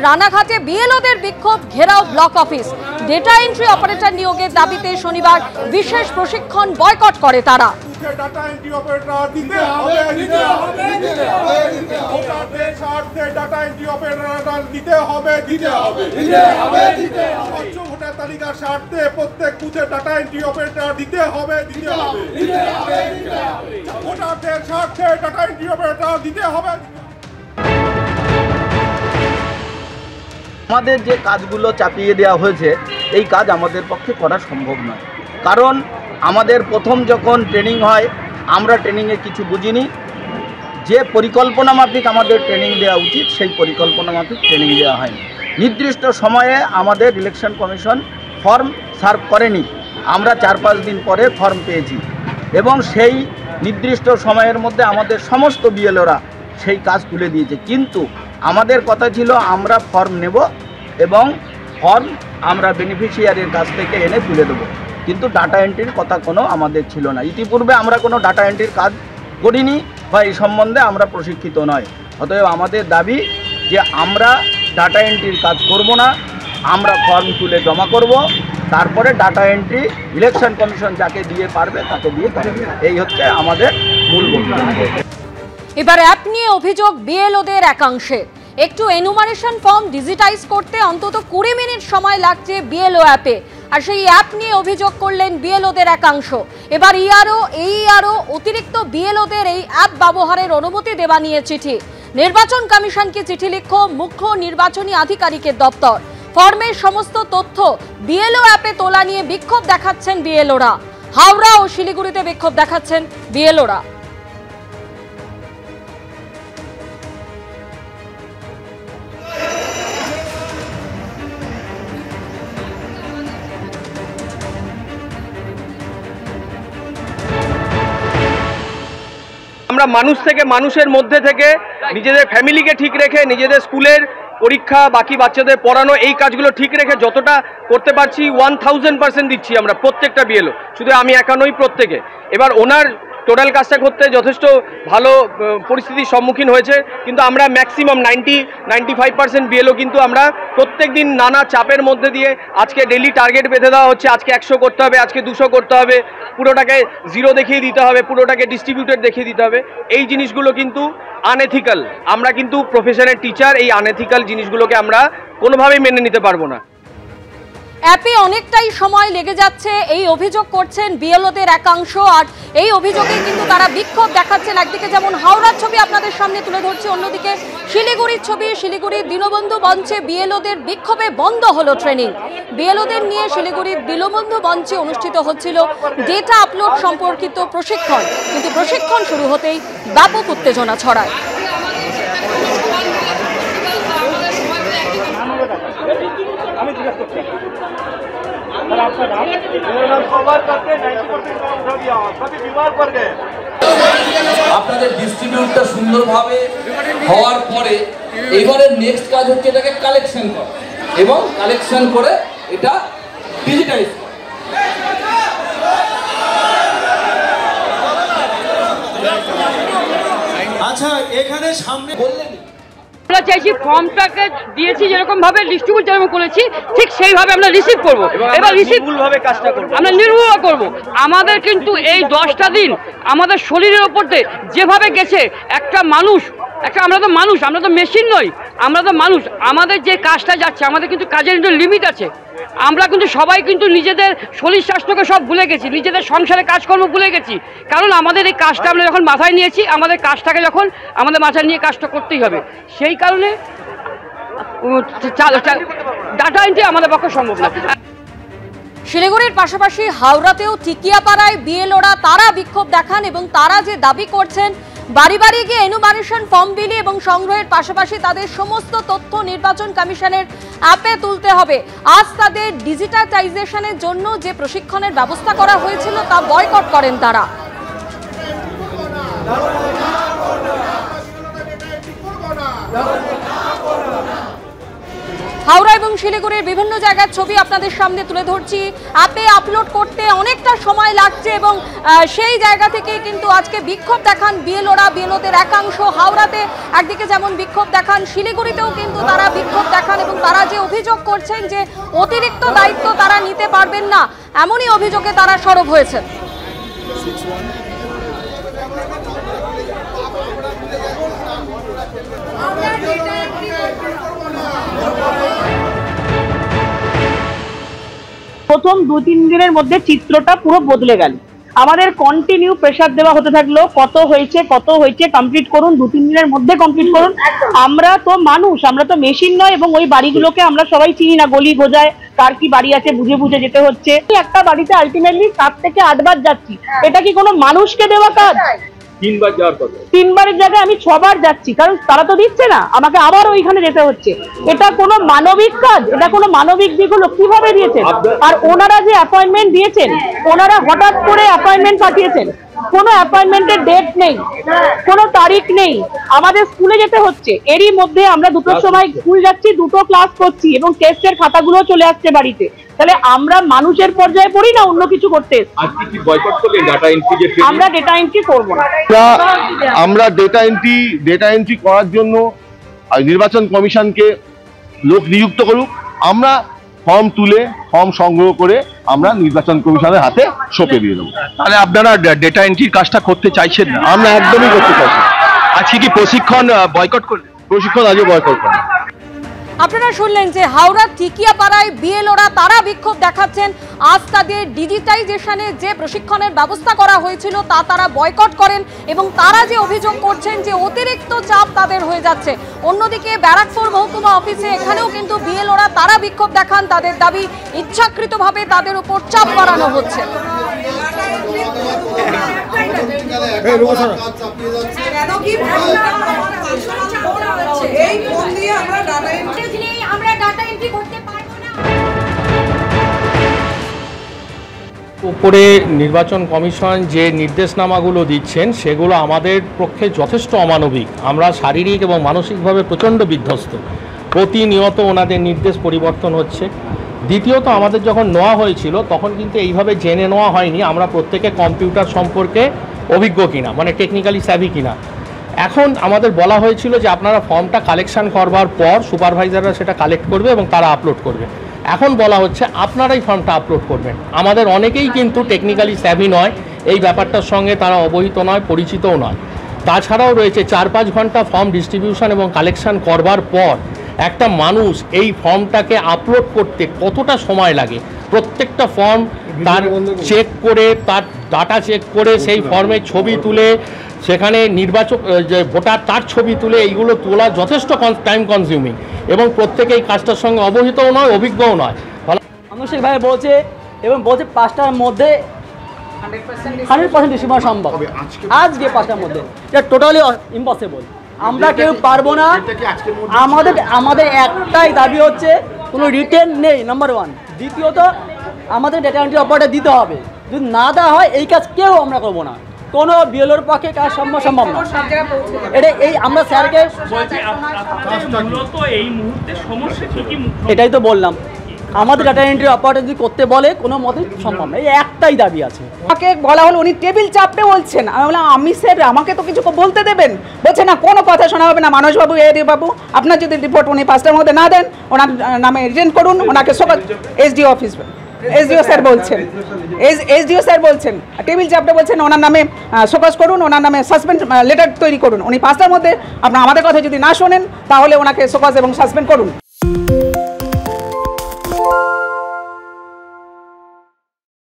রানাঘাটে বিএলওদের বিক্ষোভ, ঘেরাও block office. Data entry operator নিয়োগের দাবিতে শনিবার বিশেষ প্রশিক্ষণ বয়কট করে তারা। ডাটা এন্ট্রি অপারেটর দিতে হবে, দিতে হবে, দিতে হবে, ভোটারদের স্বার্থে ডাটা এন্ট্রি অপারেটর দিতে হবে, দিতে হবে, দিতে হবে, দিতে হবে। স্বচ্ছ ভোটার তালিকার স্বার্থে প্রত্যেক বুথে ডাটা এন্ট্রি অপারেটর দিতে হবে, দিতে হবে, দিতে হবে, দিতে হবে। ভোটারদের স্বার্থে ডাটা এন্ট্রি অপারেটর দিতে হবে। আমাদের যে কাজগুলো চাপিয়ে দেওয়া হয়েছে এই কাজ আমাদের পক্ষে করা সম্ভব নয়, কারণ আমাদের প্রথম যখন ট্রেনিং হয় আমরা ট্রেনিংয়ে কিছু বুঝিনি। যে পরিকল্পনা মাফিক আমাদের ট্রেনিং দেওয়া উচিত সেই পরিকল্পনা মাফিক ট্রেনিং দেওয়া হয়নি। নির্দিষ্ট সময়ে আমাদের ইলেকশন কমিশন ফর্ম সার্ভ করেনি, আমরা 4-5 দিন পরে ফর্ম পেয়েছি এবং সেই নির্দিষ্ট সময়ের মধ্যে আমাদের সমস্ত বিএলওরা সেই কাজ তুলে দিয়েছে। কিন্তু আমাদের কথা ছিল আমরা ফর্ম নেব এবং ফর্ম আমরা বেনিফিশিয়ারির কাছ থেকে এনে তুলে দেবো, কিন্তু ডাটা এন্ট্রির কথা কোনো আমাদের ছিল না। ইতিপূর্বে আমরা কোনো ডাটা এন্ট্রির কাজ করিনি বা এই সম্বন্ধে আমরা প্রশিক্ষিত নয়। অতএব আমাদের দাবি যে আমরা ডাটা এন্ট্রির কাজ করব না, আমরা ফর্ম তুলে জমা করব, তারপরে ডাটা এন্ট্রি ইলেকশন কমিশন যাকে দিয়ে পারবে তাকে দিয়ে করবে। এই হচ্ছে আমাদের মূল বক্তব্য। এবার অ্যাপ নিয়ে অভিযোগ বিএলওদের একাংশের। একটু এনুমারেশন ফর্ম ডিজিটাইজ করতে অন্তত 20 মিনিট সময় লাগছে বিএলও অ্যাপে, আর সেই অ্যাপ নিয়ে অভিযোগ করলেন বিএলওদের একাংশ। এবার ইআরও অতিরিক্ত বিএলওদের এই অ্যাপ ব্যবহারের অনুমতি দেওয়া নিয়ে চিঠি। নির্বাচন কমিশনকে চিঠি লিখো মুখ্য নির্বাচনী আধিকারিকের দপ্তর। ফর্মের সমস্ত তথ্য বিএলও অ্যাপে তোলা নিয়ে বিক্ষোভ দেখাচ্ছেন বিএলওরা। হাওড়া ও শিলিগুড়িতে বিক্ষোভ দেখাচ্ছেন বিএলওরা। আমরা মানুষ থেকে মানুষের মধ্যে থেকে নিজেদের ফ্যামিলিকে ঠিক রেখে নিজেদের স্কুলের পরীক্ষা বাকি বাচ্চাদের পড়ানো এই কাজগুলো ঠিক রেখে যতটা করতে পারছি 1000% দিচ্ছি আমরা প্রত্যেকটা বিএলও, শুধু আমি একা নই, প্রত্যেকে। এবার ওনার টোটাল কাজটা করতে যথেষ্ট ভালো পরিস্থিতির সম্মুখীন হয়েছে, কিন্তু আমরা ম্যাক্সিমাম 90-95% বিএলও কিন্তু আমরা প্রত্যেক দিন নানা চাপের মধ্যে দিয়ে আজকে ডেইলি টার্গেট বেঁধে দেওয়া হচ্ছে, আজকে 100 করতে হবে, আজকে 200 করতে হবে, পুরোটাকে 0 দেখিয়ে দিতে হবে, পুরোটাকে ডিস্ট্রিবিউটেড দেখিয়ে দিতে হবে। এই জিনিসগুলো কিন্তু আনএথিক্যাল। আমরা কিন্তু প্রফেশনের টিচার, এই আনএথিক্যাল জিনিসগুলোকে আমরা কোনোভাবেই মেনে নিতে পারবো না। অ্যাপে অনেকটাই সময় লেগে যাচ্ছে এই অভিযোগ করছেন বিএলওদের একাংশ, আর এই অভিযোগে কিন্তু তারা বিক্ষোভ দেখাচ্ছেন। একদিকে যেমন হাওড়ার ছবি আপনাদের সামনে তুলে ধরছি, অন্যদিকে শিলিগুড়ির ছবি। শিলিগুড়ির দীনবন্ধু মঞ্চে বিএলওদের বিক্ষোভে বন্ধ হলো ট্রেনিং। বিএলওদের নিয়ে শিলিগুড়ির দীনবন্ধু মঞ্চে অনুষ্ঠিত হচ্ছিল ডেটা আপলোড সম্পর্কিত প্রশিক্ষণ, কিন্তু প্রশিক্ষণ শুরু হতেই ব্যাপক উত্তেজনা ছড়ায়। আপনাদের ডিস্ট্রিবিউটটা সুন্দরভাবে হওয়ার পরে এবারে নেক্সট কাজ হচ্ছে এটাকে কালেকশন করা এবং কালেকশন করে এটা ডিজিটাইজ করা। আচ্ছা, এখানে সামনে বললেন আমরা চাইছি ফর্মটাকে দিয়েছি যেরকম ভাবে ডিস্ট্রিবিউট যেরকম করেছি ঠিক সেইভাবে আমরা রিসিভ করবো। এবার রিসিভভাবে কাজটা করবো, আমরা নির্ভুল করবো। আমাদের কিন্তু এই 10টা দিন আমাদের শরীরের ওপর যেভাবে গেছে, একটা মানুষ, আমরা তো মানুষ, আমরা তো মেশিন নই, আমরা তো মানুষ। আমাদের যে কাজটা যাচ্ছে আমাদের কিন্তু কাজের কিন্তু লিমিট আছে। আমরা কিন্তু সবাই কিন্তু নিজেদের শরীর স্বাস্থ্যকে সব ভুলে গেছি, নিজেদের সংসারে কাজকর্ম ভুলে গেছি, কারণ আমাদের এই কাজটা আমরা যখন মাথায় নিয়েছি, আমাদের কাজটাকে যখন আমাদের মাথায় নিয়ে কাজটা করতেই হবে, সেই কারণে ডাটা এন্ট্রি আমাদের পক্ষে সম্ভব না। শিলিগুড়ির পাশাপাশি হাওড়াতেও টিকিয়াপাড়ায় বিএলওরা তারা বিক্ষোভ দেখান এবং তারা যে দাবি করছেন বাড়ি বাড়ি গিয়ে এনুমারেশন ফর্ম বিলি এবং সংগ্রহের পাশাপাশি তাদের সমস্ত তথ্য নির্বাচন কমিশনের অ্যাপে তুলতে হবে। আজ তাদের ডিজিটালাইজেশনের জন্য যে প্রশিক্ষণের ব্যবস্থা করা হয়েছিল তা বয়কট করেন তারা। হাওড়া এবং শিলিগুড়ির বিভিন্ন জায়গার ছবি আপনাদের সামনে তুলে ধরছি। অ্যাপে আপলোড করতে অনেকটা সময় লাগছে এবং সেই জায়গা থেকেই কিন্তু আজকে বিক্ষোভ দেখান বিএলওদের একাংশ। হাওড়াতে একদিকে যেমন বিক্ষোভ দেখান, শিলিগুড়িতেও কিন্তু তারা বিক্ষোভ দেখান এবং তারা যে অভিযোগ করছেন যে অতিরিক্ত দায়িত্ব তারা নিতে পারবেন না, এমনই অভিযোগে তারা সরব হয়েছেন। প্রথম 2-3 দিনের মধ্যে চিত্রটা পুরো বদলে গেল। আমাদের কন্টিনিউ প্রেসার দেওয়া হতে থাকলো, কত হয়েছে কমপ্লিট করুন, 2-3 দিনের মধ্যে কমপ্লিট করুন। আমরা তো মানুষ, আমরা তো মেশিন নয়, এবং ওই বাড়িগুলোকে আমরা সবাই চিনি না, গলি গোজায় কার কি বাড়ি আছে বুঝে বুঝে যেতে হচ্ছে। একটা বাড়িতে আলটিমেটলি 7 থেকে 8 বার যাচ্ছি, এটা কি কোনো মানুষকে দেওয়া কাজ? 3 বার যাওয়ার কথা, 3 বারের জায়গায় আমি 6 বার যাচ্ছি, কারণ তারা তো দিচ্ছে না, আমাকে আবার ওইখানে যেতে হচ্ছে। এটা কোনো মানবিক কাজ? এটা কোনো মানবিক দিক হলো? কিভাবে দিয়েছেন? আর ওনারা যে অ্যাপয়েন্টমেন্ট দিয়েছেন, ওনারা হঠাৎ করে অ্যাপয়েন্টমেন্ট পাঠিয়েছেন, কোনো অ্যাপয়েন্টমেন্টের ডেট নেই, কোনো তারিখ নেই, আমাদের স্কুলে যেতে হচ্ছে। এরই মধ্যে আমরা 2টোর সময় স্কুল যাচ্ছি, 2টো ক্লাস করছি এবং টেস্টের খাতাগুলো চলে আসছে বাড়িতে। তাহলে আমরা মানুষের পর্যায়ে পড়ি না অন্য কিছু করতে? আজকে কি বয়কট করলেন ডাটা এন্ট্রি? আমরা ডেটা এন্ট্রি করব না। আমরা ডেটা এন্ট্রি করার জন্য নির্বাচন কমিশনকে লোক নিযুক্ত করুক, আমরা ফর্ম তুলে ফর্ম সংগ্রহ করে আমরা নির্বাচন কমিশনের হাতে সঁপে দিয়ে দেবো। তাহলে আপনারা ডেটা এন্ট্রির কাজটা করতে চাইছেন না? আমরা একদমই করতে চাইছি। আজকে কি প্রশিক্ষণ বয়কট করলেন? প্রশিক্ষণ আজও বয়কট করেন। আপনারা শুনলেন যে হাওড়ার টিকিয়াপাড়ায় বিএলওরা তারা বিক্ষোভ দেখাচ্ছেন। আজ তাদের ডিজিটাইজেশনে যে প্রশিক্ষণের ব্যবস্থা করা হয়েছিল তা তারা বয়কট করেন এবং তারা যে অভিযোগ করছেন যে অতিরিক্ত চাপ তাদের হয়ে যাচ্ছে। অন্যদিকে ব্যারাকপুর মহকুমা অফিসে এখানেও কিন্তু বিএলওরা তারা বিক্ষোভ দেখান, তাদের দাবি ইচ্ছাকৃতভাবে তাদের উপর চাপ বাড়ানো হচ্ছে। উপরে নির্বাচন কমিশন যে নির্দেশনামাগুলো দিচ্ছেন সেগুলো আমাদের পক্ষে যথেষ্ট অমানবিক। আমরা শারীরিক এবং মানসিকভাবে প্রচণ্ড বিধ্বস্ত। প্রতিনিয়ত ওনাদের নির্দেশ পরিবর্তন হচ্ছে। দ্বিতীয়ত, আমাদের যখন নেওয়া হয়েছিল তখন কিন্তু এইভাবে জেনে নেওয়া হয়নি আমরা প্রত্যেকে কম্পিউটার সম্পর্কে অভিজ্ঞ কিনা, মানে টেকনিক্যালি স্যাভি কিনা। এখন আমাদের বলা হয়েছিল যে আপনারা ফর্মটা কালেকশন করবার পর সুপারভাইজাররা সেটা কালেক্ট করবে এবং তারা আপলোড করবে। এখন বলা হচ্ছে আপনারাই ফর্মটা আপলোড করবেন। আমাদের অনেকেই কিন্তু টেকনিক্যালি স্যাভি নয়, এই ব্যাপারটার সঙ্গে তারা অবহিত নয়, পরিচিতও নয়। তাছাড়াও রয়েছে 4-5 ঘন্টা ফর্ম ডিস্ট্রিবিউশন এবং কালেকশন করবার পর একটা মানুষ এই ফর্মটাকে আপলোড করতে কতটা সময় লাগে। প্রত্যেকটা ফর্ম তার চেক করে, তার ডাটা চেক করে, সেই ফর্মের ছবি তুলে, সেখানে নির্বাচক যে ভোটার তার ছবি তুলে, এইগুলো তোলা যথেষ্ট টাইম কনজিউমিং এবং প্রত্যেকে এই কাজটার সঙ্গে অবহিতও নয়, অভিজ্ঞও নয়। মানসিকভাবে বলছে এবং বলছে 5টার মধ্যে 100% ডিসিশন সম্ভব। আজকে 5টার মধ্যে এটা টোটালি ইম্পসিবল। আমরা কেউ পারবো না। আমাদের একটাই দাবি হচ্ছে কোনো রিটেন নেই, নাম্বার 1। দ্বিতীয়ত, আমাদের ডেটা এন্ট্রি অপারেটর দিতে হবে। যদি না দেওয়া হয় এই কাজ কেউ আমরা করবো না, কোনো বিএলওর পক্ষে কাজ সম্ভব না। এটা এই আমরা স্যারকে এটাই তো বললাম, আমাদের ডাটা এন্ট্রি অপারেটর যদি করতে বলে কোনো মতেই সম্ভব না। এই একটাই দাবি আছে। আমাকে বলা হলো উনি টেবিল চাপতে বলছেন। আমি বললাম আমি স্যার আমাকে তো কিছু বলতে দেবেন। বলছে না, কোনো কথা শোনা হবে না। মানসবাবু বাবু, আপনার যদি রিপোর্ট উনি 5টার মধ্যে না দেন, ওনার নামে রিজেন্ট করুন, ওনাকে এসডিও অফিস, এসডিও স্যার বলছেন টেবিল চাপতে বলছেন, ওনার নামে শোকজ করুন, ওনার নামে সাসপেন্ড লেটার তৈরি করুন। উনি 5টার মধ্যে আপনার আমাদের কথা যদি না শোনেন তাহলে ওনাকে শোকজ এবং সাসপেন্ড করুন।